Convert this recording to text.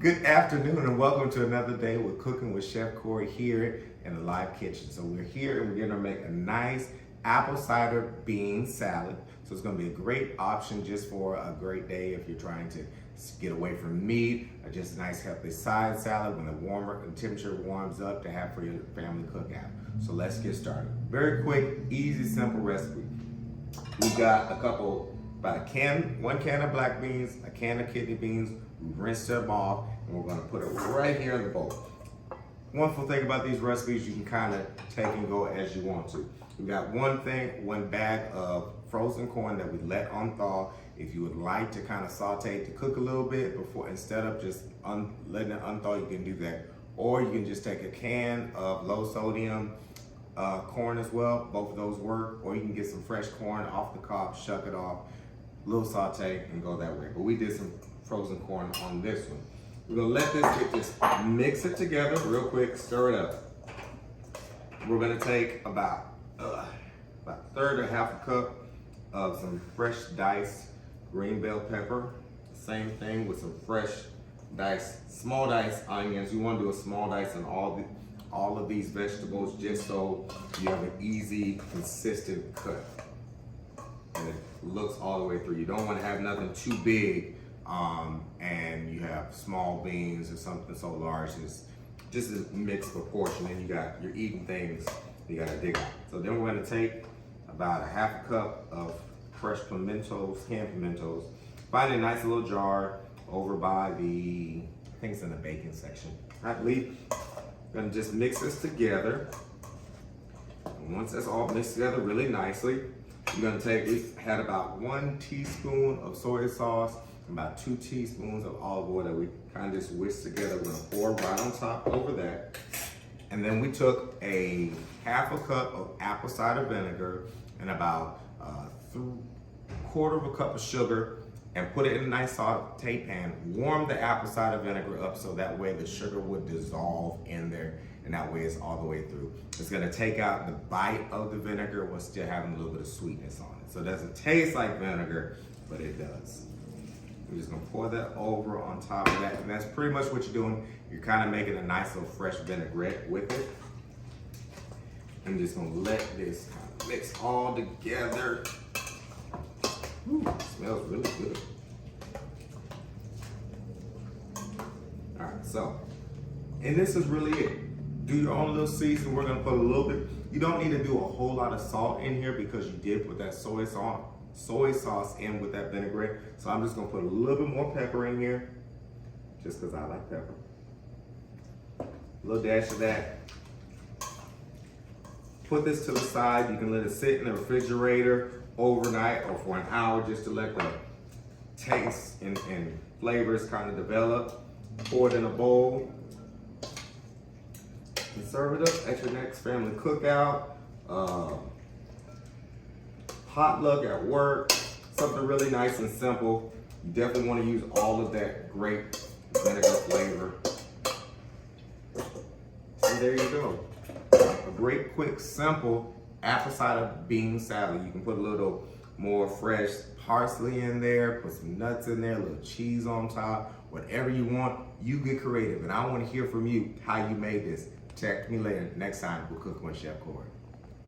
Good afternoon and welcome to another day with Cooking with Chef Corey here in the live kitchen. So we're here and we're gonna make a nice apple cider bean salad. So it's gonna be a great option just for a great day if you're trying to get away from meat, or just a nice healthy side salad when the temperature warms up to have for your family cookout. So let's get started. Very quick, easy, simple recipe. We've got about one can of black beans, a can of kidney beans. We rinsed them off and we're gonna put it right here in the bowl. Wonderful thing about these recipes, you can kind of take and go as you want to. We got one bag of frozen corn that we let unthaw. If you would like to kind of saute to cook a little bit before, instead of just letting it unthaw, you can do that. Or you can just take a can of low sodium corn as well. Both of those work. Or you can get some fresh corn off the cob, shuck it off, little saute, and go that way. But we did some frozen corn on this one. We're gonna let this mix it together real quick, stir it up. We're gonna take about a third or half a cup of some fresh diced green bell pepper. Same thing with some fresh small diced onions. You wanna do a small dice on all of these vegetables just so you have an easy, consistent cut. And it looks all the way through. You don't wanna have nothing too big and you have small beans or something so large. It's just a mixed proportion, and you're eating things you gotta dig out. So then we're gonna take about a half a cup of fresh pimentos, canned pimentos. Find a nice little jar over by I think it's in the baking section, I believe. Gonna just mix this together. And once that's all mixed together really nicely, we had about 1 teaspoon of soy sauce, about 2 teaspoons of olive oil that we kind of just whisked together. We're gonna pour right on top over that. And then we took a half a cup of apple cider vinegar and about quarter of a cup of sugar and put it in a nice saute pan. Warm the apple cider vinegar up so that way the sugar would dissolve in there, and that way it's all the way through. It's gonna take out the bite of the vinegar while still having a little bit of sweetness on it. So it doesn't taste like vinegar, but it does. We're just gonna pour that over on top of that, and that's pretty much what you're doing. You're kind of making a nice little fresh vinaigrette with it. I'm just gonna let this kind of mix all together. Ooh, smells really good. All right, so, and this is really it. Do your own little season. We're gonna put a little bit. You don't need to do a whole lot of salt in here because you did put that soy sauce in with that vinaigrette. So I'm just gonna put a little bit more pepper in here, just because I like pepper. A little dash of that. Put this to the side. You can let it sit in the refrigerator overnight or for an hour just to let the taste and flavors kind of develop. Pour it in a bowl and serve it up at your next family cookout, potluck at work, something really nice and simple. You definitely want to use all of that great vinegar flavor. And there you go. A great, quick, simple apple cider bean salad. You can put a little more fresh parsley in there, put some nuts in there, a little cheese on top, whatever you want. You get creative, and I want to hear from you how you made this. Text me later next time we're Cooking with Chef Corey.